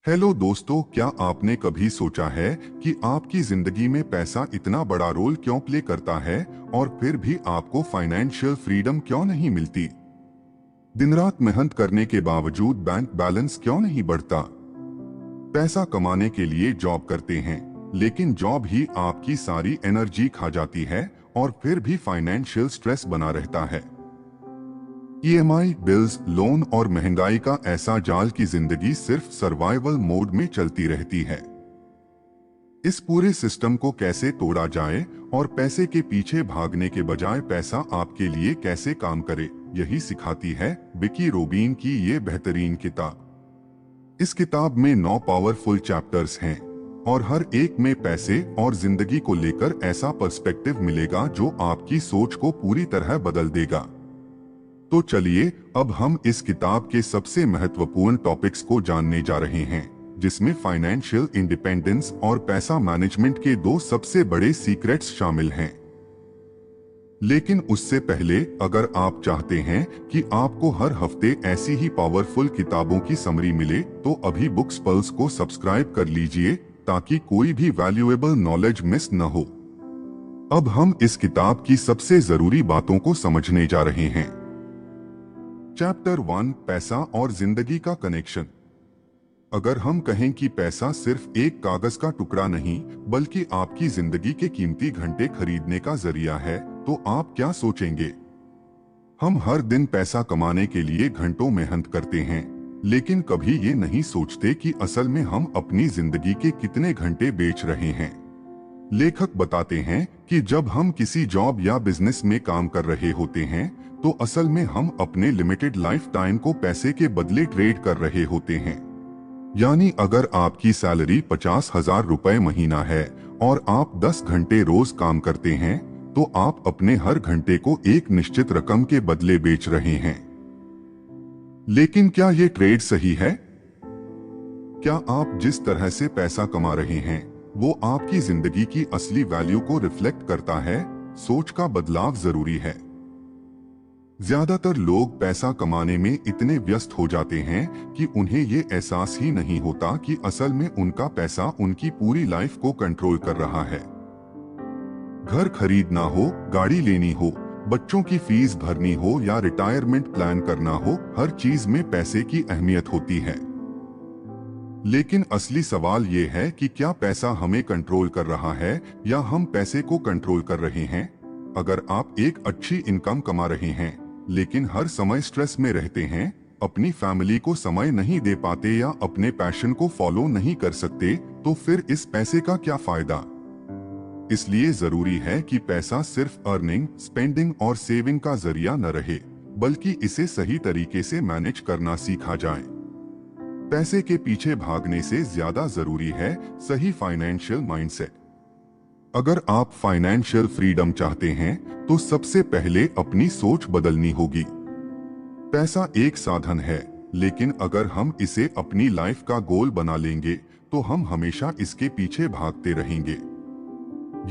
Hello दोस्तों, क्या आपने कभी सोचा है कि आपकी जिंदगी में पैसा इतना बड़ा रोल क्यों प्ले करता है और फिर भी आपको फाइनेंशियल फ्रीडम क्यों नहीं मिलती? दिन रात मेहनत करने के बावजूद बैंक बैलेंस क्यों नहीं बढ़ता? पैसा कमाने के लिए जॉब करते हैं, लेकिन जॉब ही आपकी सारी एनर्जी खा जाती है और फिर भी फाइनेंशियल स्ट्रेस बना रहता है। ईएमआई, बिल्स, लोन और महंगाई का ऐसा जाल की जिंदगी सिर्फ सर्वाइवल मोड में चलती रहती है। इस पूरे सिस्टम को कैसे तोड़ा जाए और पैसे के पीछे भागने के बजाय पैसा आपके लिए कैसे काम करे, यही सिखाती है विकी रोबिन की ये बेहतरीन किताब। इस किताब में 9 पावरफुल चैप्टर्स हैं और हर एक में पैसे और जिंदगी को लेकर ऐसा पर्सपेक्टिव मिलेगा जो आपकी सोच को पूरी तरह बदल देगा। तो चलिए अब हम इस किताब के सबसे महत्वपूर्ण टॉपिक्स को जानने जा रहे हैं, जिसमें फाइनेंशियल इंडिपेंडेंस और पैसा मैनेजमेंट के 2 सबसे बड़े सीक्रेट्स शामिल हैं। लेकिन उससे पहले, अगर आप चाहते हैं कि आपको हर हफ्ते ऐसी ही पावरफुल किताबों की समरी मिले, तो अभी बुक्स पल्स को सब्सक्राइब कर लीजिए ताकि कोई भी वैल्यूएबल नॉलेज मिस न हो। अब हम इस किताब की सबसे जरूरी बातों को समझने जा रहे हैं। चैप्टर 1, पैसा और जिंदगी का कनेक्शन। अगर हम कहें कि पैसा सिर्फ एक कागज का टुकड़ा नहीं बल्कि आपकी जिंदगी के कीमती घंटे खरीदने का जरिया है, तो आप क्या सोचेंगे? हम हर दिन पैसा कमाने के लिए घंटों मेहनत करते हैं, लेकिन कभी ये नहीं सोचते कि असल में हम अपनी जिंदगी के कितने घंटे बेच रहे हैं। लेखक बताते हैं कि जब हम किसी जॉब या बिजनेस में काम कर रहे होते हैं, तो असल में हम अपने लिमिटेड लाइफ टाइम को पैसे के बदले ट्रेड कर रहे होते हैं। यानी अगर आपकी सैलरी 50,000 रुपए महीना है और आप 10 घंटे रोज काम करते हैं, तो आप अपने हर घंटे को एक निश्चित रकम के बदले बेच रहे हैं। लेकिन क्या ये ट्रेड सही है? क्या आप जिस तरह से पैसा कमा रहे हैं वो आपकी जिंदगी की असली वैल्यू को रिफ्लेक्ट करता है? सोच का बदलाव जरूरी है। ज्यादातर लोग पैसा कमाने में इतने व्यस्त हो जाते हैं कि उन्हें ये एहसास ही नहीं होता कि असल में उनका पैसा उनकी पूरी लाइफ को कंट्रोल कर रहा है। घर खरीदना हो, गाड़ी लेनी हो, बच्चों की फीस भरनी हो या रिटायरमेंट प्लान करना हो, हर चीज में पैसे की अहमियत होती है। लेकिन असली सवाल ये है कि क्या पैसा हमें कंट्रोल कर रहा है या हम पैसे को कंट्रोल कर रहे हैं? अगर आप एक अच्छी इनकम कमा रहे हैं लेकिन हर समय स्ट्रेस में रहते हैं, अपनी फैमिली को समय नहीं दे पाते या अपने पैशन को फॉलो नहीं कर सकते, तो फिर इस पैसे का क्या फायदा? इसलिए जरूरी है कि पैसा सिर्फ अर्निंग, स्पेंडिंग और सेविंग का जरिया न रहे, बल्कि इसे सही तरीके से मैनेज करना सीखा जाए। पैसे के पीछे भागने से ज्यादा जरूरी है सही फाइनेंशियल माइंडसेट। अगर आप फाइनेंशियल फ्रीडम चाहते हैं, तो सबसे पहले अपनी सोच बदलनी होगी। पैसा एक साधन है, लेकिन अगर हम इसे अपनी लाइफ का गोल बना लेंगे, तो हम हमेशा इसके पीछे भागते रहेंगे।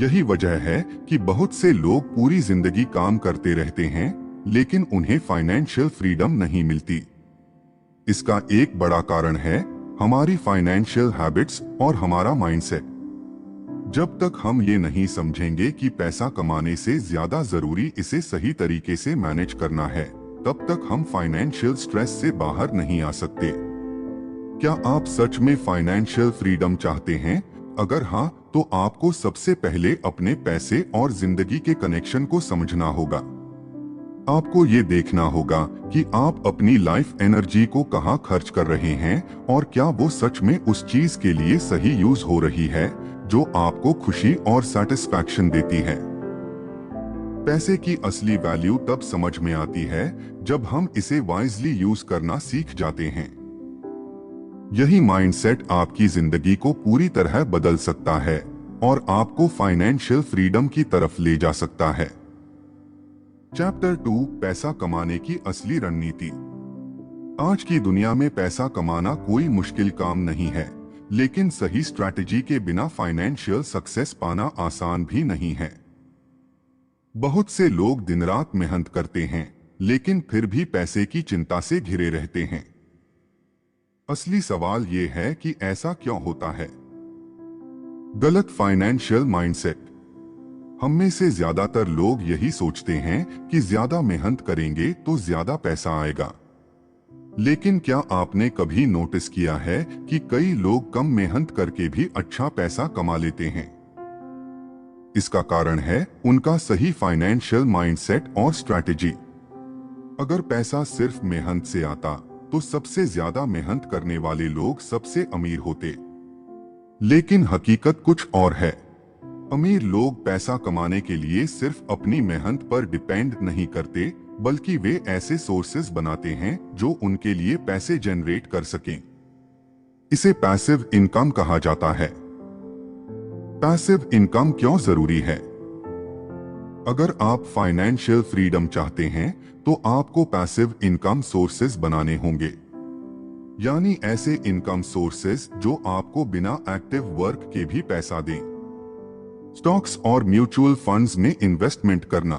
यही वजह है कि बहुत से लोग पूरी जिंदगी काम करते रहते हैं, लेकिन उन्हें फाइनेंशियल फ्रीडम नहीं मिलती। इसका एक बड़ा कारण है हमारी फाइनेंशियल हैबिट्स और हमारा माइंडसेट। जब तक हम ये नहीं समझेंगे कि पैसा कमाने से ज्यादा जरूरी इसे सही तरीके से मैनेज करना है, तब तक हम फाइनेंशियल स्ट्रेस से बाहर नहीं आ सकते। क्या आप सच में फाइनेंशियल फ्रीडम चाहते हैं? अगर हाँ, तो आपको सबसे पहले अपने पैसे और जिंदगी के कनेक्शन को समझना होगा। आपको ये देखना होगा कि आप अपनी लाइफ एनर्जी को कहाँ खर्च कर रहे हैं और क्या वो सच में उस चीज के लिए सही यूज हो रही है जो आपको खुशी और सेटिस्फैक्शन देती है। पैसे की असली वैल्यू तब समझ में आती है जब हम इसे वाइजली यूज करना सीख जाते हैं। यही माइंडसेट आपकी जिंदगी को पूरी तरह बदल सकता है और आपको फाइनेंशियल फ्रीडम की तरफ ले जा सकता है। चैप्टर 2, पैसा कमाने की असली रणनीति। आज की दुनिया में पैसा कमाना कोई मुश्किल काम नहीं है, लेकिन सही स्ट्रैटेजी के बिना फाइनेंशियल सक्सेस पाना आसान भी नहीं है। बहुत से लोग दिन रात मेहनत करते हैं, लेकिन फिर भी पैसे की चिंता से घिरे रहते हैं। असली सवाल ये है कि ऐसा क्यों होता है। गलत फाइनेंशियल माइंडसेट। हम में से ज्यादातर लोग यही सोचते हैं कि ज्यादा मेहनत करेंगे तो ज्यादा पैसा आएगा। लेकिन क्या आपने कभी नोटिस किया है कि कई लोग कम मेहनत करके भी अच्छा पैसा कमा लेते हैं? इसका कारण है उनका सही फाइनेंशियल माइंडसेट और स्ट्रैटेजी। अगर पैसा सिर्फ मेहनत से आता तो सबसे ज्यादा मेहनत करने वाले लोग सबसे अमीर होते। लेकिन हकीकत कुछ और है। अमीर लोग पैसा कमाने के लिए सिर्फ अपनी मेहनत पर डिपेंड नहीं करते, बल्कि वे ऐसे सोर्सेज बनाते हैं जो उनके लिए पैसे जनरेट कर सकें। इसे पैसिव इनकम कहा जाता है। पैसिव इनकम क्यों जरूरी है? अगर आप फाइनेंशियल फ्रीडम चाहते हैं तो आपको पैसिव इनकम सोर्सेज बनाने होंगे, यानी ऐसे इनकम सोर्सेज जो आपको बिना एक्टिव वर्क के भी पैसा दें। स्टॉक्स और म्यूचुअल फंड्स में इन्वेस्टमेंट करना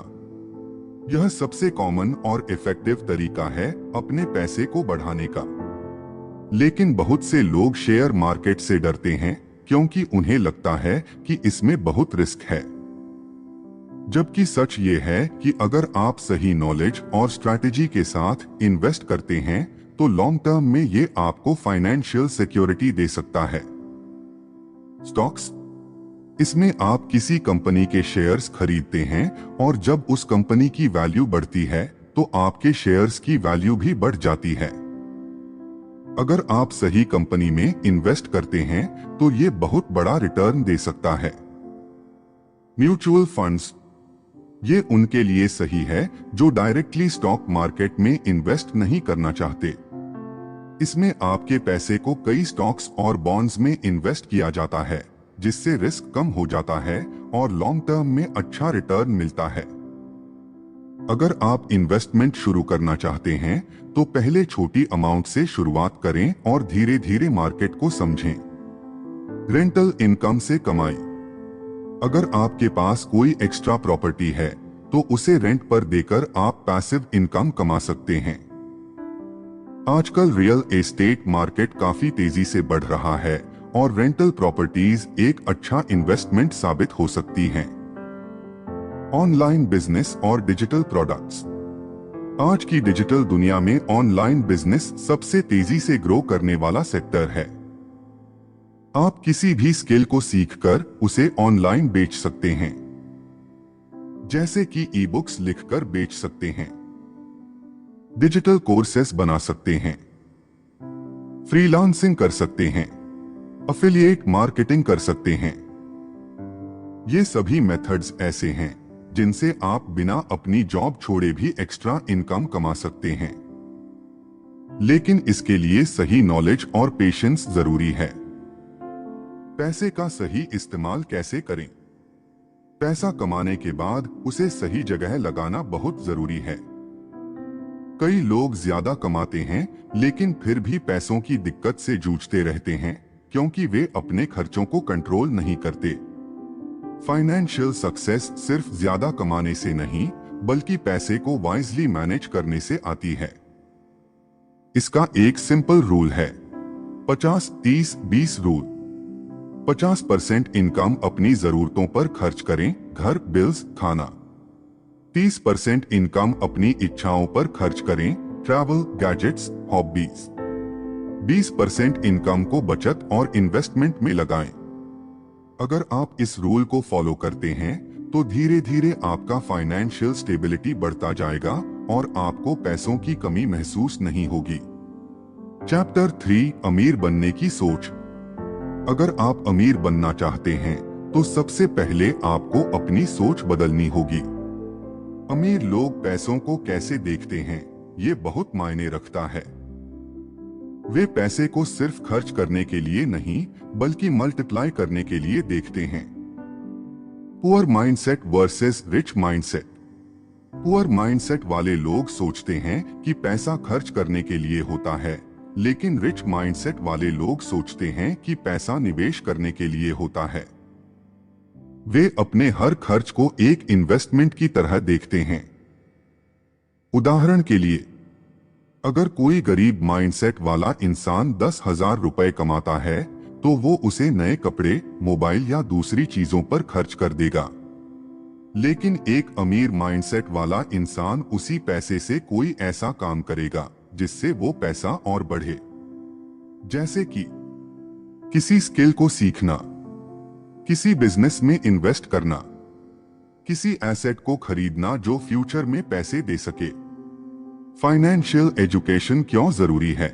यह सबसे कॉमन और इफेक्टिव तरीका है अपने पैसे को बढ़ाने का। लेकिन बहुत से लोग शेयर मार्केट से डरते हैं क्योंकि उन्हें लगता है कि इसमें बहुत रिस्क है। जबकि सच ये है कि अगर आप सही नॉलेज और स्ट्रैटेजी के साथ इन्वेस्ट करते हैं तो लॉन्ग टर्म में ये आपको फाइनेंशियल सिक्योरिटी दे सकता है। स्टॉक्स, इसमें आप किसी कंपनी के शेयर्स खरीदते हैं और जब उस कंपनी की वैल्यू बढ़ती है तो आपके शेयर्स की वैल्यू भी बढ़ जाती है। अगर आप सही कंपनी में इन्वेस्ट करते हैं तो ये बहुत बड़ा रिटर्न दे सकता है। म्यूचुअल फंड्स, ये उनके लिए सही है जो डायरेक्टली स्टॉक मार्केट में इन्वेस्ट नहीं करना चाहते। इसमें आपके पैसे को कई स्टॉक्स और बॉन्ड्स में इन्वेस्ट किया जाता है, जिससे रिस्क कम हो जाता है और लॉन्ग टर्म में अच्छा रिटर्न मिलता है। अगर आप इन्वेस्टमेंट शुरू करना चाहते हैं तो पहले छोटी अमाउंट से शुरुआत करें और धीरे धीरे मार्केट को समझें। रेंटल इनकम से कमाई। अगर आपके पास कोई एक्स्ट्रा प्रॉपर्टी है तो उसे रेंट पर देकर आप पैसिव इनकम कमा सकते हैं। आजकल रियल एस्टेट मार्केट काफी तेजी से बढ़ रहा है और रेंटल प्रॉपर्टीज एक अच्छा इन्वेस्टमेंट साबित हो सकती हैं। ऑनलाइन बिजनेस और डिजिटल प्रोडक्ट्स। आज की डिजिटल दुनिया में ऑनलाइन बिजनेस सबसे तेजी से ग्रो करने वाला सेक्टर है। आप किसी भी स्किल को सीखकर उसे ऑनलाइन बेच सकते हैं, जैसे कि ई बुक्स लिखकर बेच सकते हैं, डिजिटल कोर्सेस बना सकते हैं, फ्रीलांसिंग कर सकते हैं, एफिलिएट मार्केटिंग कर सकते हैं। ये सभी मेथड्स ऐसे हैं जिनसे आप बिना अपनी जॉब छोड़े भी एक्स्ट्रा इनकम कमा सकते हैं। लेकिन इसके लिए सही नॉलेज और पेशेंस जरूरी है। पैसे का सही इस्तेमाल कैसे करें? पैसा कमाने के बाद उसे सही जगह लगाना बहुत जरूरी है। कई लोग ज्यादा कमाते हैं लेकिन फिर भी पैसों की दिक्कत से जूझते रहते हैं क्योंकि वे अपने खर्चों को कंट्रोल नहीं करते। फाइनेंशियल सक्सेस सिर्फ ज्यादा कमाने से नहीं बल्कि पैसे को वाइजली मैनेज करने से आती है। इसका एक सिंपल रूल है, 50-30-20 रूल। 50% इनकम अपनी जरूरतों पर खर्च करें, घर, बिल्स, खाना। 30% इनकम अपनी इच्छाओं पर खर्च करें, ट्रैवल, गैजेट्स, हॉबीज। 20% इनकम को बचत और इन्वेस्टमेंट में लगाएं। अगर आप इस रूल को फॉलो करते हैं तो धीरे धीरे आपका फाइनेंशियल स्टेबिलिटी बढ़ता जाएगा और आपको पैसों की कमी महसूस नहीं होगी। चैप्टर 3, अमीर बनने की सोच। अगर आप अमीर बनना चाहते हैं तो सबसे पहले आपको अपनी सोच बदलनी होगी। अमीर लोग पैसों को कैसे देखते हैं ये बहुत मायने रखता है। वे पैसे को सिर्फ खर्च करने के लिए नहीं बल्कि मल्टीप्लाई करने के लिए देखते हैं। Poor mindset versus rich mindset. Poor mindset वाले लोग सोचते हैं कि पैसा खर्च करने के लिए होता है, लेकिन रिच माइंडसेट वाले लोग सोचते हैं कि पैसा निवेश करने के लिए होता है। वे अपने हर खर्च को एक इन्वेस्टमेंट की तरह देखते हैं। उदाहरण के लिए, अगर कोई गरीब माइंडसेट वाला इंसान 10,000 रुपए कमाता है तो वो उसे नए कपड़े, मोबाइल या दूसरी चीजों पर खर्च कर देगा। लेकिन एक अमीर माइंडसेट वाला इंसान उसी पैसे से कोई ऐसा काम करेगा जिससे वो पैसा और बढ़े। जैसे कि किसी स्किल को सीखना, किसी बिजनेस में इन्वेस्ट करना, किसी एसेट को खरीदना जो फ्यूचर में पैसे दे सके। फाइनेंशियल एजुकेशन क्यों जरूरी है?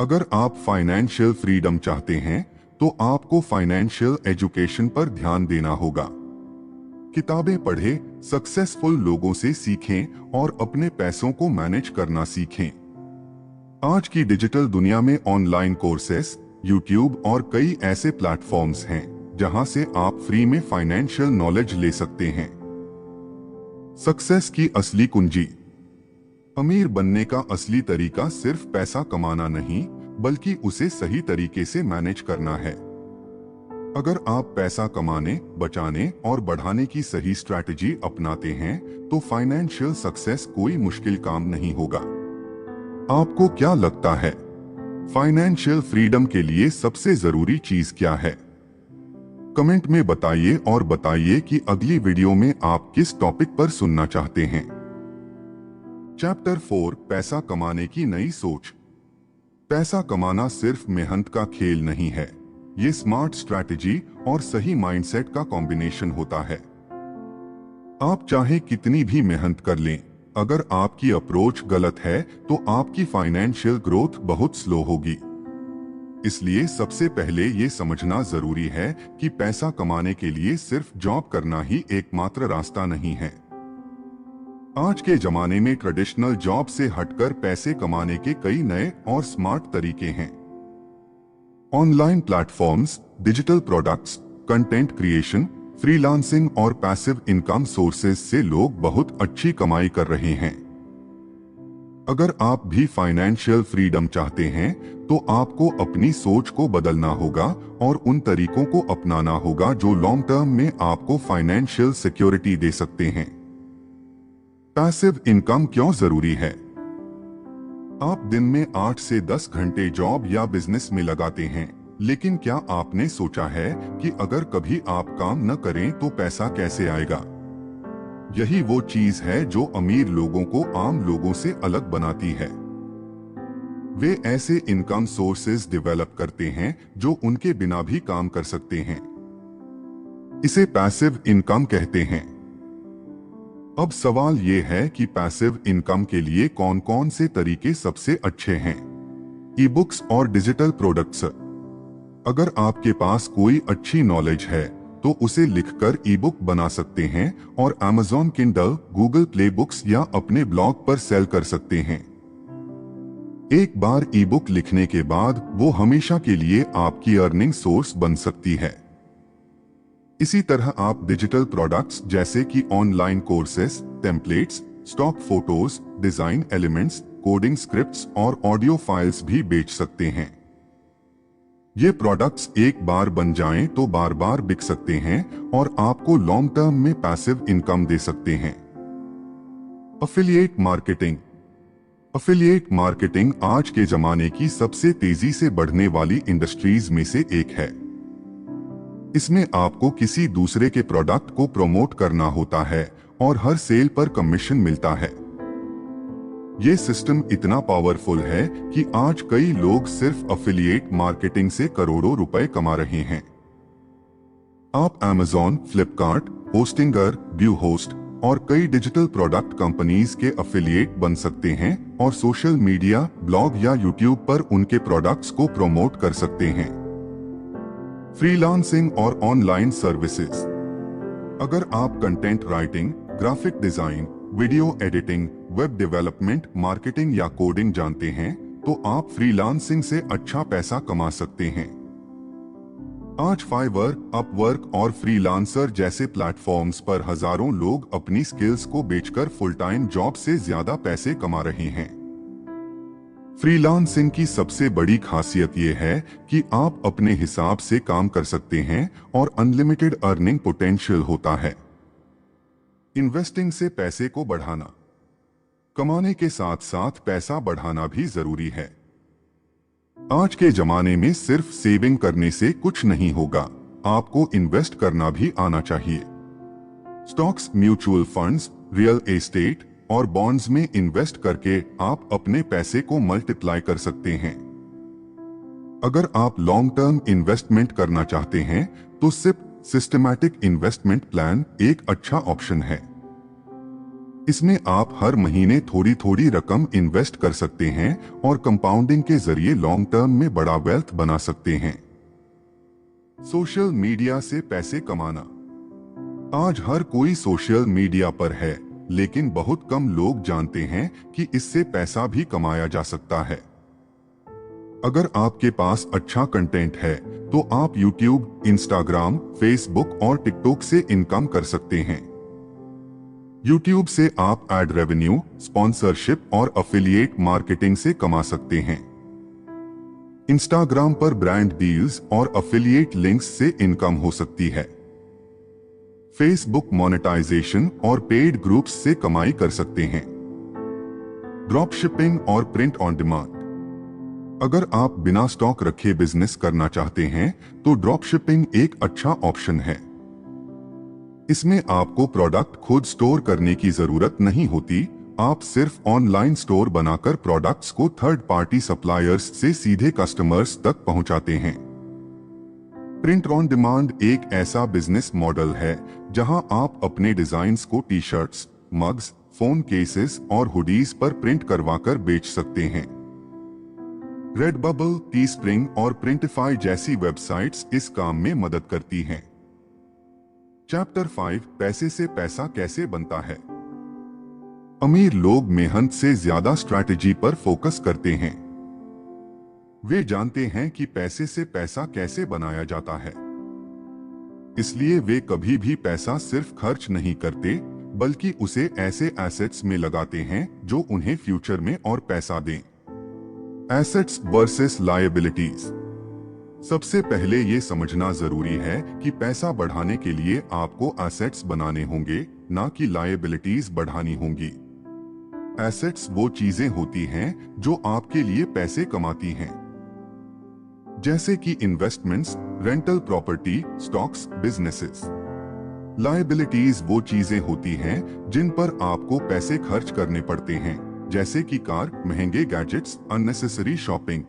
अगर आप फाइनेंशियल फ्रीडम चाहते हैं तो आपको फाइनेंशियल एजुकेशन पर ध्यान देना होगा। किताबें पढ़ें, सक्सेसफुल लोगों से सीखें और अपने पैसों को मैनेज करना सीखें। आज की डिजिटल दुनिया में ऑनलाइन कोर्सेस, यूट्यूब और कई ऐसे प्लेटफॉर्म्स हैं जहां से आप फ्री में फाइनेंशियल नॉलेज ले सकते हैं। सक्सेस की असली कुंजी। अमीर बनने का असली तरीका सिर्फ पैसा कमाना नहीं, बल्कि उसे सही तरीके से मैनेज करना है। अगर आप पैसा कमाने, बचाने और बढ़ाने की सही स्ट्रैटेजी अपनाते हैं तो फाइनेंशियल सक्सेस कोई मुश्किल काम नहीं होगा। आपको क्या लगता है, फाइनेंशियल फ्रीडम के लिए सबसे जरूरी चीज क्या है? कमेंट में बताइए और बताइए कि अगली वीडियो में आप किस टॉपिक पर सुनना चाहते हैं। चैप्टर 4, पैसा कमाने की नई सोच। पैसा कमाना सिर्फ मेहनत का खेल नहीं है, ये स्मार्ट स्ट्रैटेजी और सही माइंडसेट का कॉम्बिनेशन होता है। आप चाहे कितनी भी मेहनत कर लें, अगर आपकी अप्रोच गलत है तो आपकी फाइनेंशियल ग्रोथ बहुत स्लो होगी। इसलिए सबसे पहले ये समझना जरूरी है कि पैसा कमाने के लिए सिर्फ जॉब करना ही एकमात्र रास्ता नहीं है। आज के जमाने में ट्रेडिशनल जॉब से हटकर पैसे कमाने के कई नए और स्मार्ट तरीके हैं। Online platforms, digital products, content creation, freelancing और पैसिव इनकम सोर्सेज से लोग बहुत अच्छी कमाई कर रहे हैं। अगर आप भी फाइनेंशियल फ्रीडम चाहते हैं तो आपको अपनी सोच को बदलना होगा और उन तरीकों को अपनाना होगा जो लॉन्ग टर्म में आपको फाइनेंशियल सिक्योरिटी दे सकते हैं। पैसिव इनकम क्यों जरूरी है? आप दिन में 8 से 10 घंटे जॉब या बिजनेस में लगाते हैं, लेकिन क्या आपने सोचा है कि अगर कभी आप काम न करें तो पैसा कैसे आएगा? यही वो चीज है जो अमीर लोगों को आम लोगों से अलग बनाती है। वे ऐसे इनकम सोर्सेज डेवलप करते हैं जो उनके बिना भी काम कर सकते हैं। इसे पैसिव इनकम कहते हैं। अब सवाल ये है कि पैसिव इनकम के लिए कौन कौन से तरीके सबसे अच्छे हैं? ई बुक्स और डिजिटल प्रोडक्ट्स। अगर आपके पास कोई अच्छी नॉलेज है तो उसे लिखकर ई बुक बना सकते हैं और Amazon Kindle, Google Play books या अपने ब्लॉग पर सेल कर सकते हैं। एक बार ई बुक लिखने के बाद वो हमेशा के लिए आपकी अर्निंग सोर्स बन सकती है। इसी तरह आप डिजिटल प्रोडक्ट्स जैसे कि online courses, templates, stock photos, design elements, coding scripts और ऑडियो फाइल्स भी बेच सकते हैं। ये प्रोडक्ट्स एक बार बन जाएं तो बार बार बिक सकते हैं और आपको लॉन्ग टर्म में पैसिव इनकम दे सकते हैं। Affiliate marketing. अफिलिएट मार्केटिंग आज के जमाने की सबसे तेजी से बढ़ने वाली इंडस्ट्रीज में से एक है। इसमें आपको किसी दूसरे के प्रोडक्ट को प्रमोट करना होता है और हर सेल पर कमीशन मिलता है। ये सिस्टम इतना पावरफुल है कि आज कई लोग सिर्फ अफिलिएट मार्केटिंग से करोड़ों रुपए कमा रहे हैं। आप Amazon, फ्लिपकार्ट, होस्टिंगर, ब्लूहोस्ट और कई डिजिटल प्रोडक्ट कंपनीज के अफिलिएट बन सकते हैं और सोशल मीडिया, ब्लॉग या यूट्यूब पर उनके प्रोडक्ट्स को प्रमोट कर सकते हैं। फ्रीलांसिंग और ऑनलाइन सर्विसेज। अगर आप content writing, graphic design, video editing, web development, marketing या कोडिंग जानते हैं तो आप फ्रीलांसिंग से अच्छा पैसा कमा सकते हैं। आज फाइवर, अपवर्क और फ्रीलांसर जैसे प्लेटफॉर्म्स पर हजारों लोग अपनी स्किल्स को बेचकर फुल टाइम जॉब से ज्यादा पैसे कमा रहे हैं। फ्रीलांसिंग की सबसे बड़ी खासियत यह है कि आप अपने हिसाब से काम कर सकते हैं और अनलिमिटेड अर्निंग पोटेंशियल होता है। इन्वेस्टिंग से पैसे को बढ़ाना। कमाने के साथ साथ पैसा बढ़ाना भी जरूरी है। आज के जमाने में सिर्फ सेविंग करने से कुछ नहीं होगा, आपको इन्वेस्ट करना भी आना चाहिए। Stocks, mutual funds, real estate और बॉन्ड्स में इन्वेस्ट करके आप अपने पैसे को मल्टीप्लाई कर सकते हैं। अगर आप लॉन्ग टर्म इन्वेस्टमेंट करना चाहते हैं तो सिप सिस्टमैटिक इन्वेस्टमेंट प्लान एक अच्छा ऑप्शन है। इसमें आप हर महीने थोड़ी थोड़ी रकम इन्वेस्ट कर सकते हैं और कंपाउंडिंग के जरिए लॉन्ग टर्म में बड़ा वेल्थ बना सकते हैं। सोशल मीडिया से पैसे कमाना। आज हर कोई सोशल मीडिया पर है, लेकिन बहुत कम लोग जानते हैं कि इससे पैसा भी कमाया जा सकता है। अगर आपके पास अच्छा कंटेंट है तो आप YouTube, Instagram, Facebook और TikTok से इनकम कर सकते हैं। YouTube से आप एड रेवेन्यू, स्पॉन्सरशिप और अफिलिएट मार्केटिंग से कमा सकते हैं। Instagram पर ब्रांड डील्स और अफिलिएट लिंक्स से इनकम हो सकती है। Facebook मोनेटाइजेशन और पेड ग्रुप्स से कमाई कर सकते हैं। ड्रॉप शिपिंग और प्रिंट ऑन डिमांड। अगर आप बिना स्टॉक रखे बिजनेस करना चाहते हैं तो ड्रॉप शिपिंग एक अच्छा ऑप्शन है। इसमें आपको प्रोडक्ट खुद स्टोर करने की जरूरत नहीं होती, आप सिर्फ ऑनलाइन स्टोर बनाकर प्रोडक्ट्स को थर्ड पार्टी सप्लायर्स से सीधे कस्टमर्स तक पहुंचाते हैं। प्रिंट ऑन डिमांड एक ऐसा बिजनेस मॉडल है जहां आप अपने डिजाइन्स को T shirts, mugs, phone cases और हुडीज पर प्रिंट करवाकर बेच सकते हैं। रेडबबल, टीस्प्रिंग और प्रिंटिफाई जैसी वेबसाइट्स इस काम में मदद करती हैं। चैप्टर 5, पैसे से पैसा कैसे बनता है। अमीर लोग मेहनत से ज्यादा स्ट्रैटेजी पर फोकस करते हैं। वे जानते हैं कि पैसे से पैसा कैसे बनाया जाता है, इसलिए वे कभी भी पैसा सिर्फ खर्च नहीं करते, बल्कि उसे ऐसे एसेट्स में लगाते हैं जो उन्हें फ्यूचर में और पैसा दें। Assets versus liabilities. सबसे पहले ये समझना जरूरी है कि पैसा बढ़ाने के लिए आपको एसेट्स बनाने होंगे, ना कि लायबिलिटीज बढ़ानी होंगी। एसेट्स वो चीजें होती हैं जो आपके लिए पैसे कमाती हैं, जैसे कि investments, rental property, stocks, businesses. Liabilities वो चीजें होती हैं जिन पर आपको पैसे खर्च करने पड़ते हैं, जैसे कि कार, महंगे गैजेट्स, अननेसेसरी शॉपिंग।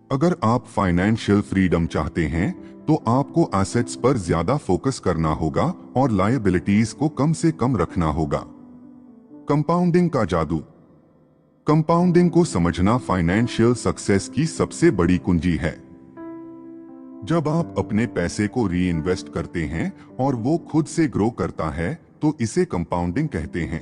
अगर आप फाइनेंशियल फ्रीडम चाहते हैं तो आपको एसेट्स पर ज्यादा फोकस करना होगा और लायबिलिटीज को कम से कम रखना होगा। कंपाउंडिंग का जादू। कंपाउंडिंग को समझना फाइनेंशियल सक्सेस की सबसे बड़ी कुंजी है। जब आप अपने पैसे को री इन्वेस्ट करते हैं और वो खुद से ग्रो करता है तो इसे कंपाउंडिंग कहते हैं।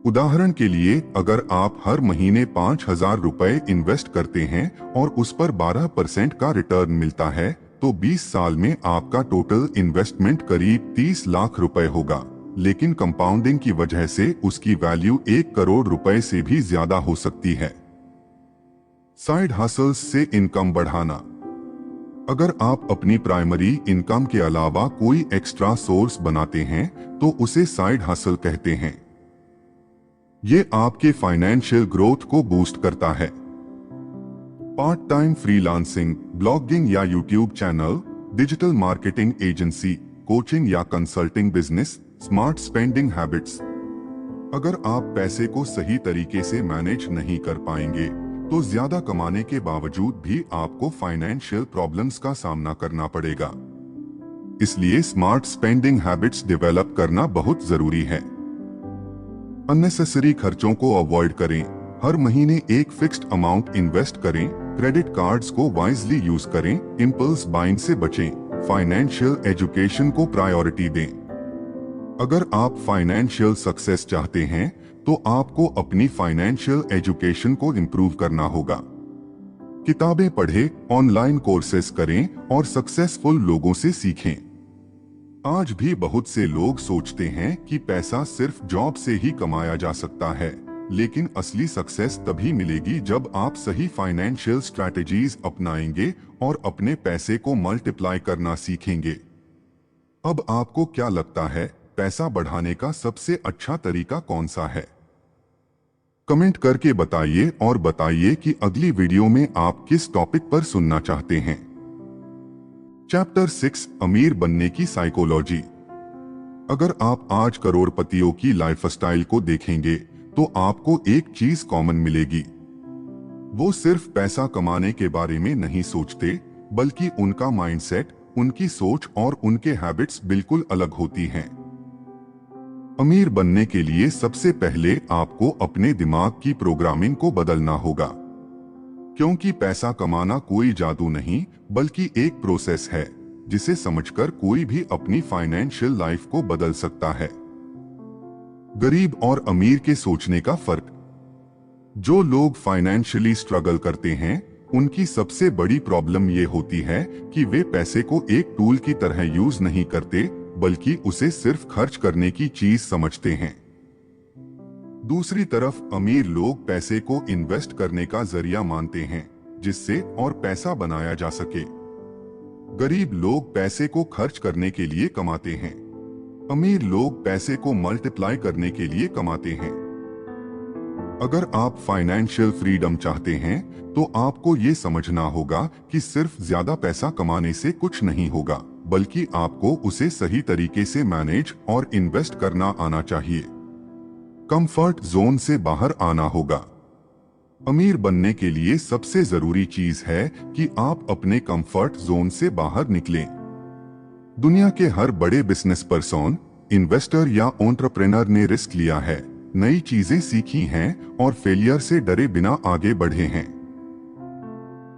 उदाहरण के लिए, अगर आप हर महीने 5,000 रुपए इन्वेस्ट करते हैं और उस पर 12% का रिटर्न मिलता है तो 20 साल में आपका टोटल इन्वेस्टमेंट करीब 30 लाख रुपए होगा, लेकिन कंपाउंडिंग की वजह से उसकी वैल्यू 1 करोड़ रुपए से भी ज्यादा हो सकती है। साइड हसल्स से इनकम बढ़ाना। अगर आप अपनी प्राइमरी इनकम के अलावा कोई एक्स्ट्रा सोर्स बनाते हैं तो उसे साइड हसल कहते हैं। ये आपके फाइनेंशियल ग्रोथ को बूस्ट करता है। पार्ट टाइम फ्रीलांसिंग, ब्लॉगिंग या YouTube channel, digital marketing agency, coaching या consulting business, smart spending habits. अगर आप पैसे को सही तरीके से मैनेज नहीं कर पाएंगे तो ज्यादा कमाने के बावजूद भी आपको फाइनेंशियल प्रॉब्लम्स का सामना करना पड़ेगा। इसलिए स्मार्ट स्पेंडिंग हैबिट्स डेवलप करना बहुत जरूरी है। अननेसेसरी खर्चों को अवॉइड करें। हर महीने एक फिक्स्ड अमाउंट इन्वेस्ट करें। क्रेडिट कार्ड्स को वाइजली यूज करें। इंपल्स बाइंग से बचें। फाइनेंशियल एजुकेशन को प्रायोरिटी दें। अगर आप फाइनेंशियल सक्सेस चाहते हैं तो आपको अपनी फाइनेंशियल एजुकेशन को इम्प्रूव करना होगा। किताबें पढ़ें, ऑनलाइन कोर्सेज करें और सक्सेसफुल लोगों से सीखें। आज भी बहुत से लोग सोचते हैं कि पैसा सिर्फ जॉब से ही कमाया जा सकता है, लेकिन असली सक्सेस तभी मिलेगी जब आप सही फाइनेंशियल स्ट्रैटेजीज अपनाएंगे और अपने पैसे को मल्टीप्लाई करना सीखेंगे। अब आपको क्या लगता है, पैसा बढ़ाने का सबसे अच्छा तरीका कौन सा है? कमेंट करके बताइए और बताइए कि अगली वीडियो में आप किस टॉपिक पर सुनना चाहते हैं। चैप्टर 6, अमीर बनने की साइकोलॉजी। अगर आप आज करोड़पतियों की लाइफस्टाइल को देखेंगे तो आपको एक चीज कॉमन मिलेगी। वो सिर्फ पैसा कमाने के बारे में नहीं सोचते, बल्कि उनका माइंडसेट, उनकी सोच और उनके हैबिट्स बिल्कुल अलग होती हैं। अमीर बनने के लिए सबसे पहले आपको अपने दिमाग की प्रोग्रामिंग को बदलना होगा, क्योंकि पैसा कमाना कोई जादू नहीं बल्कि एक प्रोसेस है जिसे समझकर कोई भी अपनी फाइनेंशियल लाइफ को बदल सकता है। गरीब और अमीर के सोचने का फर्क। जो लोग फाइनेंशियली स्ट्रगल करते हैं उनकी सबसे बड़ी प्रॉब्लम ये होती है कि वे पैसे को एक टूल की तरह यूज नहीं करते, बल्कि उसे सिर्फ खर्च करने की चीज समझते हैं। दूसरी तरफ अमीर लोग पैसे को इन्वेस्ट करने का जरिया मानते हैं जिससे और पैसा बनाया जा सके। गरीब लोग पैसे को खर्च करने के लिए कमाते हैं, अमीर लोग पैसे को मल्टीप्लाई करने के लिए कमाते हैं। अगर आप फाइनेंशियल फ्रीडम चाहते हैं तो आपको ये समझना होगा कि सिर्फ ज्यादा पैसा कमाने से कुछ नहीं होगा, बल्कि आपको उसे सही तरीके से मैनेज और इन्वेस्ट करना आना चाहिए। कंफर्ट जोन से बाहर आना होगा। अमीर बनने के लिए सबसे जरूरी चीज है कि आप अपने कंफर्ट जोन से बाहर निकलें। दुनिया के हर बड़े बिजनेस पर्सन, इन्वेस्टर या एंटरप्रेन्योर ने रिस्क लिया है, नई चीजें सीखी हैं और फेलियर से डरे बिना आगे बढ़े हैं।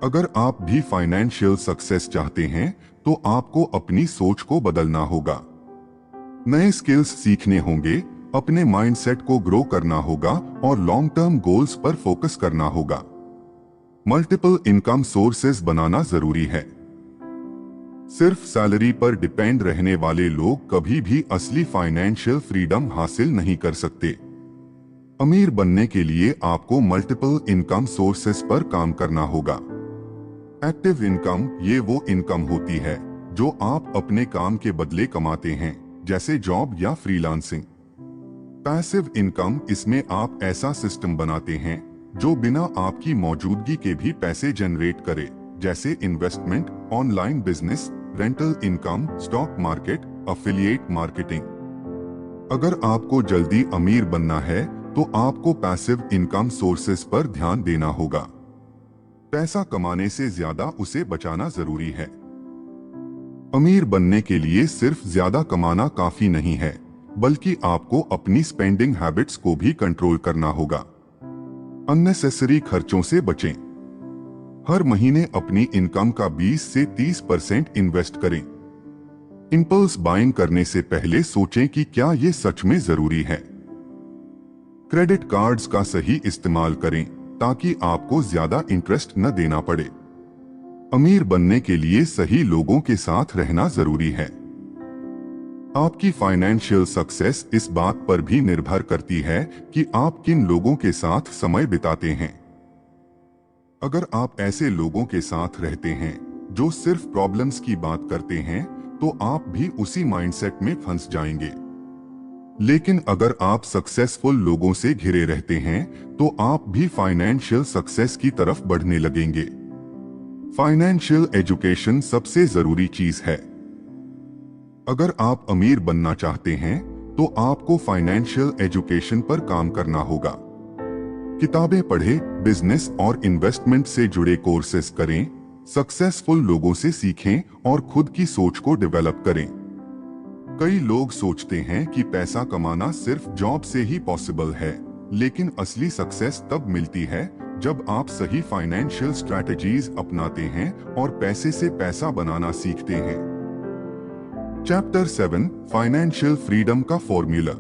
अगर आप भी फाइनेंशियल सक्सेस चाहते हैं तो आपको अपनी सोच को बदलना होगा। नए स्किल्स सीखने होंगे, अपने माइंडसेट को ग्रो करना होगा और लॉन्ग टर्म गोल्स पर फोकस करना होगा। मल्टीपल इनकम सोर्सेज बनाना जरूरी है। सिर्फ सैलरी पर डिपेंड रहने वाले लोग कभी भी असली फाइनेंशियल फ्रीडम हासिल नहीं कर सकते। अमीर बनने के लिए आपको मल्टीपल इनकम सोर्सेस पर काम करना होगा। एक्टिव इनकम ये वो इनकम होती है जो आप अपने काम के बदले कमाते हैं, जैसे जॉब या फ्रीलांसिंग। पैसिव इनकम, इसमें आप ऐसा सिस्टम बनाते हैं जो बिना आपकी मौजूदगी के भी पैसे जनरेट करे, जैसे investment, online business, rental income, stock market, affiliate marketing. अगर आपको जल्दी अमीर बनना है तो आपको पैसिव इनकम सोर्सेस पर ध्यान देना होगा। पैसा कमाने से ज्यादा उसे बचाना जरूरी है। अमीर बनने के लिए सिर्फ ज्यादा कमाना काफी नहीं है, बल्कि आपको अपनी स्पेंडिंग हैबिट्स को भी कंट्रोल करना होगा। अननेसेसरी खर्चों से बचें। हर महीने अपनी इनकम का 20 से 30% इन्वेस्ट करें। इंपल्स बाइंग करने से पहले सोचें कि क्या ये सच में जरूरी है। क्रेडिट कार्ड्स का सही इस्तेमाल करें ताकि आपको ज्यादा इंटरेस्ट न देना पड़े। अमीर बनने के लिए सही लोगों के साथ रहना जरूरी है। आपकी फाइनेंशियल सक्सेस इस बात पर भी निर्भर करती है कि आप किन लोगों के साथ समय बिताते हैं। अगर आप ऐसे लोगों के साथ रहते हैं जो सिर्फ प्रॉब्लम्स की बात करते हैं तो आप भी उसी माइंडसेट में फंस जाएंगे। लेकिन अगर आप सक्सेसफुल लोगों से घिरे रहते हैं तो आप भी फाइनेंशियल सक्सेस की तरफ बढ़ने लगेंगे। फाइनेंशियल एजुकेशन सबसे जरूरी चीज है। अगर आप अमीर बनना चाहते हैं तो आपको फाइनेंशियल एजुकेशन पर काम करना होगा। किताबें पढ़ें, बिजनेस और इन्वेस्टमेंट से जुड़े कोर्सेज करें, सक्सेसफुल लोगों से सीखें और खुद की सोच को डेवलप करें। कई लोग सोचते हैं कि पैसा कमाना सिर्फ जॉब से ही पॉसिबल है, लेकिन असली सक्सेस तब मिलती है जब आप सही फाइनेंशियल स्ट्रैटेजीज अपनाते हैं और पैसे से पैसा बनाना सीखते हैं। चैप्टर 7, फाइनेंशियल फ्रीडम का फॉर्मूला।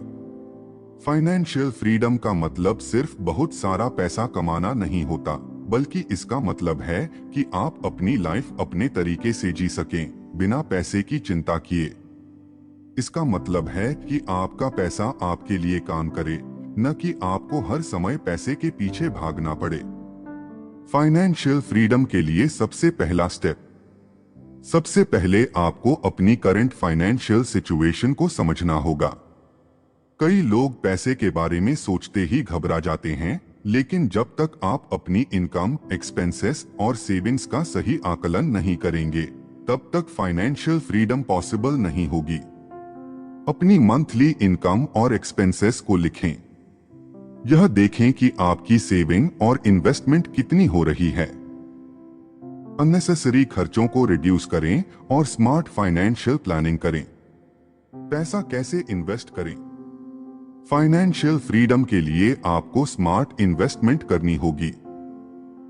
फाइनेंशियल फ्रीडम का मतलब सिर्फ बहुत सारा पैसा कमाना नहीं होता, बल्कि इसका मतलब है कि आप अपनी लाइफ अपने तरीके से जी सकें, बिना पैसे की चिंता किए। इसका मतलब है कि आपका पैसा आपके लिए काम करे, न कि आपको हर समय पैसे के पीछे भागना पड़े। फाइनेंशियल फ्रीडम के लिए सबसे पहला स्टेप। सबसे पहले आपको अपनी करंट फाइनेंशियल सिचुएशन को समझना होगा। कई लोग पैसे के बारे में सोचते ही घबरा जाते हैं, लेकिन जब तक आप अपनी इनकम, एक्सपेंसेस और सेविंग्स का सही आकलन नहीं करेंगे, तब तक फाइनेंशियल फ्रीडम पॉसिबल नहीं होगी। अपनी मंथली इनकम और एक्सपेंसेस को लिखें। यह देखें कि आपकी सेविंग और इन्वेस्टमेंट कितनी हो रही है। अननेसेसरी खर्चों को रिड्यूस करें और स्मार्ट फाइनेंशियल प्लानिंग करें। पैसा कैसे इन्वेस्ट करें? फाइनेंशियल फ्रीडम के लिए आपको स्मार्ट इन्वेस्टमेंट करनी होगी।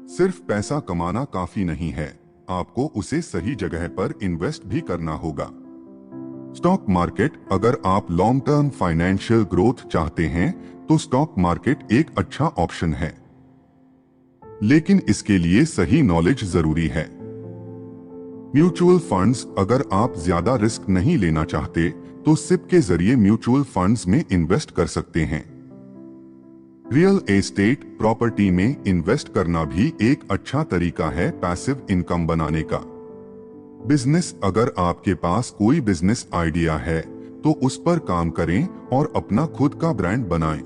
सिर्फ पैसा कमाना काफी नहीं है, आपको उसे सही जगह पर इन्वेस्ट भी करना होगा। स्टॉक मार्केट, अगर आप लॉन्ग टर्म फाइनेंशियल ग्रोथ चाहते हैं तो स्टॉक मार्केट एक अच्छा ऑप्शन है, लेकिन इसके लिए सही नॉलेज जरूरी है। म्यूचुअल फंड्स, अगर आप ज्यादा रिस्क नहीं लेना चाहते तो सिप के जरिए म्यूचुअल फंड्स में इन्वेस्ट कर सकते हैं। रियल एस्टेट प्रॉपर्टी में इन्वेस्ट करना भी एक अच्छा तरीका है पैसिव इनकम बनाने का। बिजनेस, अगर आपके पास कोई बिजनेस आइडिया है तो उस पर काम करें और अपना खुद का ब्रांड बनाएं।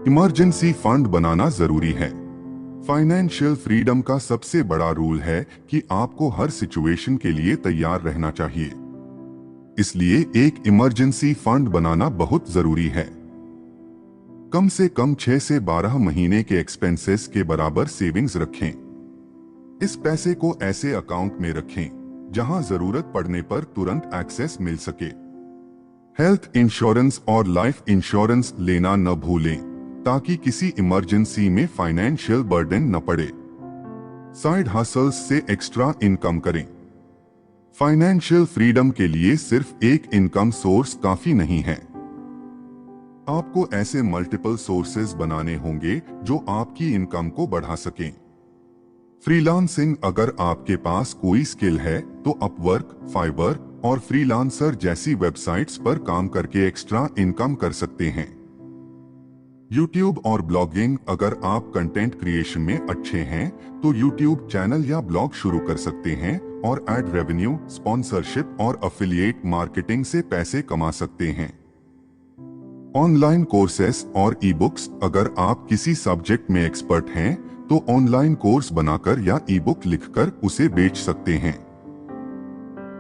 इमरजेंसी फंड बनाना जरूरी है। फाइनेंशियल फ्रीडम का सबसे बड़ा रूल है कि आपको हर सिचुएशन के लिए तैयार रहना चाहिए, इसलिए एक इमरजेंसी फंड बनाना बहुत जरूरी है। कम से कम 6 से 12 महीने के एक्सपेंसेस के बराबर सेविंग्स रखें। इस पैसे को ऐसे अकाउंट में रखें जहां जरूरत पड़ने पर तुरंत एक्सेस मिल सके। हेल्थ इंश्योरेंस और लाइफ इंश्योरेंस लेना न भूलें, ताकि किसी इमरजेंसी में फाइनेंशियल बर्डन न पड़े। साइड हसल्स से एक्स्ट्रा इनकम करें। फाइनेंशियल फ्रीडम के लिए सिर्फ एक इनकम सोर्स काफी नहीं है। आपको ऐसे मल्टीपल सोर्सेज बनाने होंगे जो आपकी इनकम को बढ़ा सकें। फ्रीलांसिंग, अगर आपके पास कोई स्किल है तो अपवर्क, फाइवर और फ्रीलांसर जैसी वेबसाइट्स पर काम करके एक्स्ट्रा इनकम कर सकते हैं। यूट्यूब और ब्लॉगिंग, अगर आप कंटेंट क्रिएशन में अच्छे हैं तो यूट्यूब चैनल या ब्लॉग शुरू कर सकते हैं और एड रेवेन्यू, स्पॉन्सरशिप और एफिलिएट मार्केटिंग से पैसे कमा सकते हैं। ऑनलाइन कोर्सेस और ई बुक्स, अगर आप किसी सब्जेक्ट में एक्सपर्ट हैं तो ऑनलाइन कोर्स बनाकर या ई बुक लिखकर उसे बेच सकते हैं।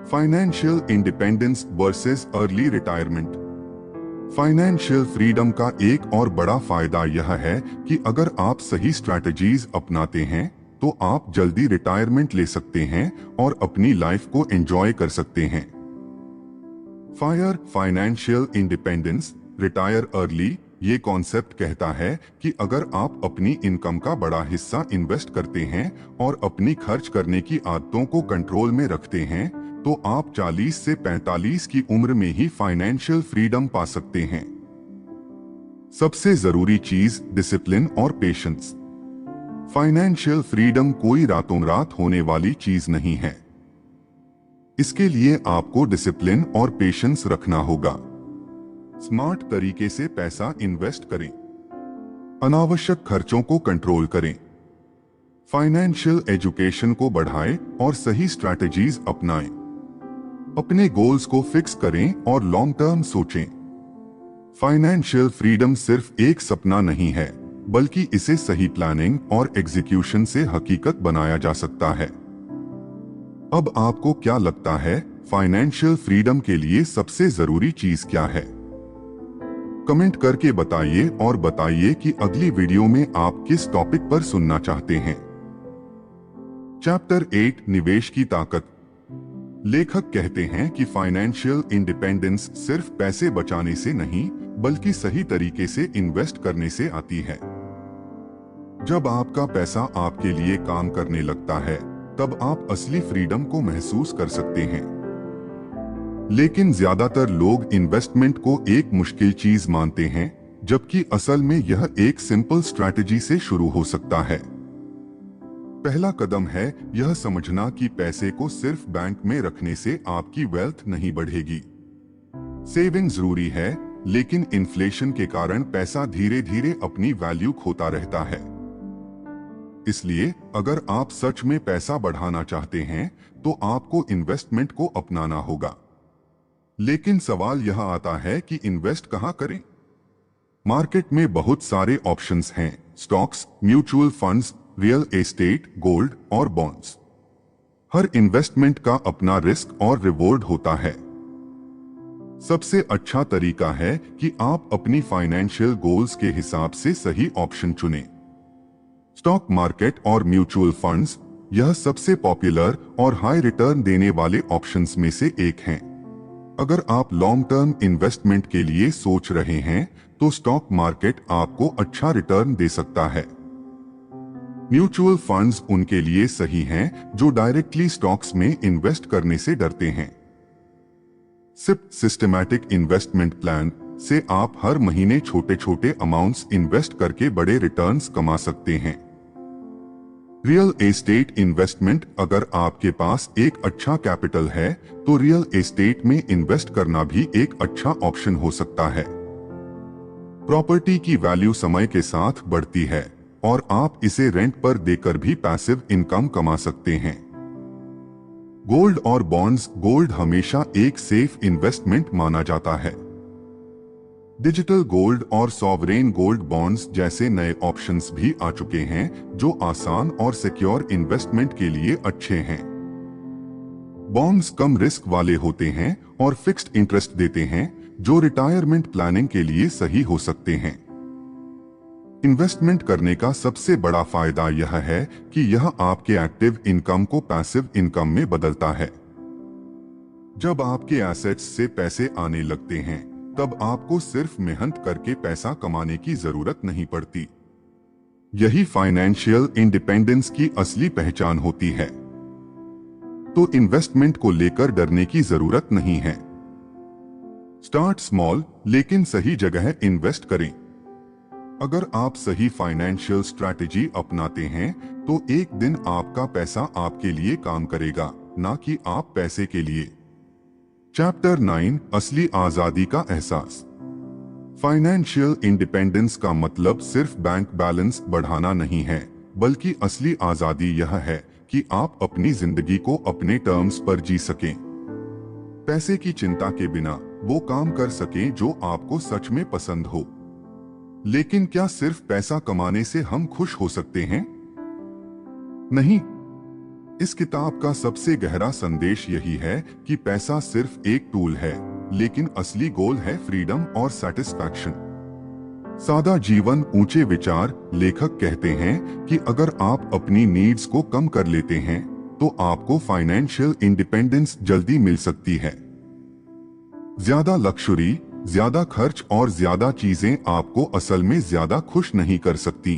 Financial independence versus early retirement. Financial freedom का एक और बड़ा फायदा यह है कि अगर आप सही स्ट्रैटेजीज अपनाते हैं तो आप जल्दी रिटायरमेंट ले सकते हैं और अपनी लाइफ को एंजॉय कर सकते हैं। फाइनेंशियल इंडिपेंडेंस, रिटायर अर्ली, ये कॉन्सेप्ट कहता है कि अगर आप अपनी इनकम का बड़ा हिस्सा इन्वेस्ट करते हैं और अपनी खर्च करने की आदतों को कंट्रोल में रखते हैं तो आप 40 से 45 की उम्र में ही फाइनेंशियल फ्रीडम पा सकते हैं। सबसे जरूरी चीज डिसिप्लिन और पेशेंस। फाइनेंशियल फ्रीडम कोई रातों रात होने वाली चीज नहीं है। इसके लिए आपको डिसिप्लिन और पेशेंस रखना होगा। स्मार्ट तरीके से पैसा इन्वेस्ट करें। अनावश्यक खर्चों को कंट्रोल करें। फाइनेंशियल एजुकेशन को बढ़ाएं और सही स्ट्रैटेजीज अपनाएं। अपने गोल्स को फिक्स करें और लॉन्ग टर्म सोचें। फाइनेंशियल फ्रीडम सिर्फ एक सपना नहीं है, बल्कि इसे सही प्लानिंग और एग्जीक्यूशन से हकीकत बनाया जा सकता है। अब आपको क्या लगता है, फाइनेंशियल फ्रीडम के लिए सबसे जरूरी चीज क्या है? कमेंट करके बताइए और बताइए कि अगली वीडियो में आप किस टॉपिक पर सुनना चाहते हैं। चैप्टर 8, निवेश की ताकत। लेखक कहते हैं कि फाइनेंशियल इंडिपेंडेंस सिर्फ पैसे बचाने से नहीं, बल्कि सही तरीके से इन्वेस्ट करने से आती है। जब आपका पैसा आपके लिए काम करने लगता है, तब आप असली फ्रीडम को महसूस कर सकते हैं। लेकिन ज्यादातर लोग इन्वेस्टमेंट को एक मुश्किल चीज मानते हैं, जबकि असल में यह एक सिंपल स्ट्रैटेजी से शुरू हो सकता है। पहला कदम है यह समझना कि पैसे को सिर्फ बैंक में रखने से आपकी वेल्थ नहीं बढ़ेगी। सेविंग जरूरी है, लेकिन इन्फ्लेशन के कारण पैसा धीरे धीरे अपनी वैल्यू खोता रहता है। इसलिए अगर आप सच में पैसा बढ़ाना चाहते हैं तो आपको इन्वेस्टमेंट को अपनाना होगा। लेकिन सवाल यह आता है कि इन्वेस्ट कहां करें? मार्केट में बहुत सारे ऑप्शंस हैं, stocks, mutual funds, real estate, gold और बॉन्ड्स। हर इन्वेस्टमेंट का अपना रिस्क और रिवॉर्ड होता है। सबसे अच्छा तरीका है कि आप अपनी फाइनेंशियल गोल्स के हिसाब से सही ऑप्शन चुनें। स्टॉक मार्केट और म्यूचुअल फंड्स यह सबसे पॉपुलर और हाई रिटर्न देने वाले ऑप्शंस में से एक हैं। अगर आप लॉन्ग टर्म इन्वेस्टमेंट के लिए सोच रहे हैं तो स्टॉक मार्केट आपको अच्छा रिटर्न दे सकता है। म्यूचुअल फंड्स उनके लिए सही हैं जो डायरेक्टली स्टॉक्स में इन्वेस्ट करने से डरते हैं। सिप सिस्टेमैटिक इन्वेस्टमेंट प्लान से आप हर महीने छोटे छोटे अमाउंट्स इन्वेस्ट करके बड़े रिटर्न्स कमा सकते हैं। रियल एस्टेट इन्वेस्टमेंट, अगर आपके पास एक अच्छा कैपिटल है तो रियल एस्टेट में इन्वेस्ट करना भी एक अच्छा ऑप्शन हो सकता है। प्रॉपर्टी की वैल्यू समय के साथ बढ़ती है और आप इसे रेंट पर देकर भी पैसिव इनकम कमा सकते हैं। गोल्ड और बॉन्ड्स, गोल्ड हमेशा एक सेफ इन्वेस्टमेंट माना जाता है। डिजिटल गोल्ड और सॉवरेन गोल्ड बॉन्ड्स जैसे नए ऑप्शंस भी आ चुके हैं जो आसान और सिक्योर इन्वेस्टमेंट के लिए अच्छे हैं। बॉन्ड्स कम रिस्क वाले होते हैं और फिक्स्ड इंटरेस्ट देते हैं जो रिटायरमेंट प्लानिंग के लिए सही हो सकते हैं। इन्वेस्टमेंट करने का सबसे बड़ा फायदा यह है कि यह आपके एक्टिव इनकम को पैसिव इनकम में बदलता है। जब आपके एसेट्स से पैसे आने लगते हैं तब आपको सिर्फ मेहनत करके पैसा कमाने की जरूरत नहीं पड़ती। यही फाइनेंशियल इंडिपेंडेंस की असली पहचान होती है। तो इन्वेस्टमेंट को लेकर डरने की जरूरत नहीं है। स्टार्ट स्मॉल लेकिन सही जगह इन्वेस्ट करें। अगर आप सही फाइनेंशियल स्ट्रैटेजी अपनाते हैं तो एक दिन आपका पैसा आपके लिए काम करेगा, ना कि आप पैसे के लिए। चैप्टर 9, असली आजादी का एहसास। फाइनेंशियल इंडिपेंडेंस का मतलब सिर्फ बैंक बैलेंस बढ़ाना नहीं है, बल्कि असली आजादी यह है कि आप अपनी जिंदगी को अपने टर्म्स पर जी सकें। पैसे की चिंता के बिना वो काम कर सकें जो आपको सच में पसंद हो। लेकिन क्या सिर्फ पैसा कमाने से हम खुश हो सकते हैं? नहीं। इस किताब का सबसे गहरा संदेश यही है कि पैसा सिर्फ एक टूल है, लेकिन असली गोल है फ्रीडम और सैटिस्फैक्शन। सादा जीवन, ऊंचे विचार। लेखक कहते हैं कि अगर आप अपनी नीड्स को कम कर लेते हैं तो आपको फाइनेंशियल इंडिपेंडेंस जल्दी मिल सकती है। ज्यादा लक्सुरी, ज्यादा खर्च और ज्यादा चीजें आपको असल में ज्यादा खुश नहीं कर सकती।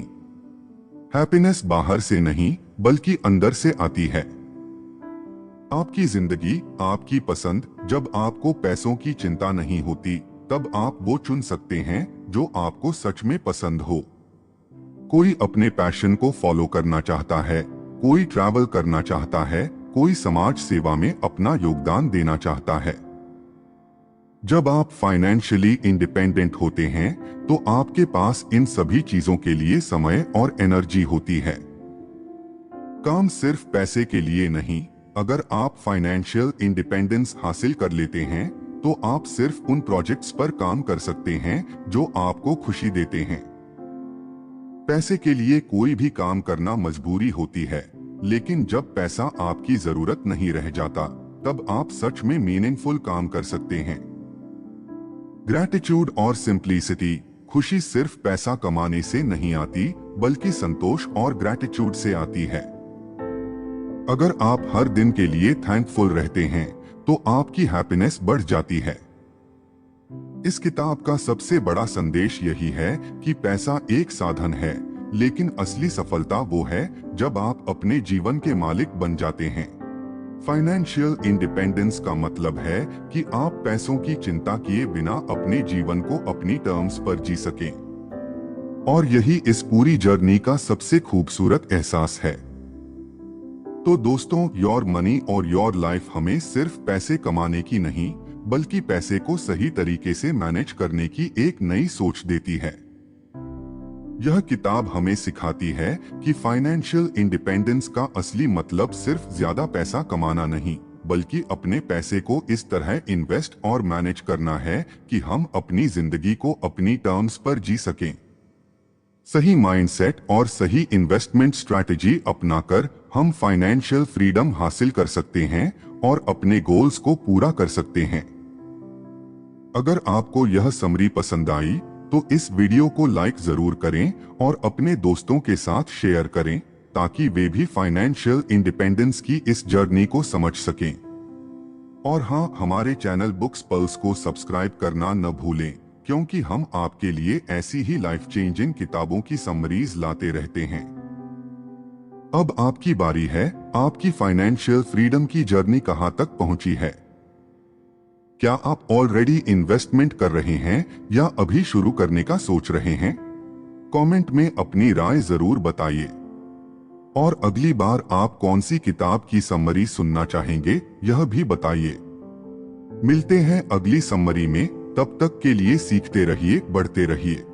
हैप्पीनेस बाहर से नहीं बल्कि अंदर से आती है। आपकी जिंदगी, आपकी पसंद। जब आपको पैसों की चिंता नहीं होती तब आप वो चुन सकते हैं जो आपको सच में पसंद हो। कोई अपने पैशन को फॉलो करना चाहता है, कोई ट्रैवल करना चाहता है, कोई समाज सेवा में अपना योगदान देना चाहता है। जब आप फाइनेंशियली इंडिपेंडेंट होते हैं तो आपके पास इन सभी चीजों के लिए समय और एनर्जी होती है। काम सिर्फ पैसे के लिए नहीं। अगर आप फाइनेंशियल इंडिपेंडेंस हासिल कर लेते हैं तो आप सिर्फ उन प्रोजेक्ट्स पर काम कर सकते हैं जो आपको खुशी देते हैं। पैसे के लिए कोई भी काम करना मजबूरी होती है, लेकिन जब पैसा आपकी जरूरत नहीं रह जाता तब आप सच में मीनिंगफुल काम कर सकते हैं। ग्रैटिट्यूड और सिंप्लिसिटी। खुशी सिर्फ पैसा कमाने से नहीं आती बल्कि संतोष और ग्रैटिट्यूड से आती है। अगर आप हर दिन के लिए थैंकफुल रहते हैं तो आपकी हैप्पीनेस बढ़ जाती है। इस किताब का सबसे बड़ा संदेश यही है कि पैसा एक साधन है, लेकिन असली सफलता वो है जब आप अपने जीवन के मालिक बन जाते हैं। फाइनेंशियल इंडिपेंडेंस का मतलब है कि आप पैसों की चिंता किए बिना अपने जीवन को अपनी टर्म्स पर जी सकें। और यही इस पूरी जर्नी का सबसे खूबसूरत एहसास है। तो दोस्तों, योर मनी और योर लाइफ हमें सिर्फ पैसे कमाने की नहीं बल्कि पैसे को सही तरीके से मैनेज करने की एक नई सोच देती है। यह किताब हमें सिखाती है कि फाइनेंशियल इंडिपेंडेंस का असली मतलब सिर्फ ज्यादा पैसा कमाना नहीं बल्कि अपने पैसे को इस तरह इन्वेस्ट और मैनेज करना है कि हम अपनी जिंदगी को अपनी टर्म्स पर जी सकें। सही माइंडसेट और सही इन्वेस्टमेंट स्ट्रैटेजी अपनाकर हम फाइनेंशियल फ्रीडम हासिल कर सकते हैं और अपने गोल्स को पूरा कर सकते हैं। अगर आपको यह समरी पसंद आई तो इस वीडियो को लाइक जरूर करें और अपने दोस्तों के साथ शेयर करें ताकि वे भी फाइनेंशियल इंडिपेंडेंस की इस जर्नी को समझ सकें। और हाँ, हमारे चैनल बुक्स पल्स को सब्सक्राइब करना न भूलें, क्योंकि हम आपके लिए ऐसी ही लाइफ चेंजिंग किताबों की समरीज लाते रहते हैं। अब आपकी बारी है। आपकी फाइनेंशियल फ्रीडम की जर्नी कहां तक पहुंची है? क्या आप ऑलरेडी इन्वेस्टमेंट कर रहे हैं या अभी शुरू करने का सोच रहे हैं? कमेंट में अपनी राय जरूर बताइए। और अगली बार आप कौन सी किताब की समरी सुनना चाहेंगे यह भी बताइए। मिलते हैं अगली समरी में, तब तक के लिए सीखते रहिए, बढ़ते रहिए।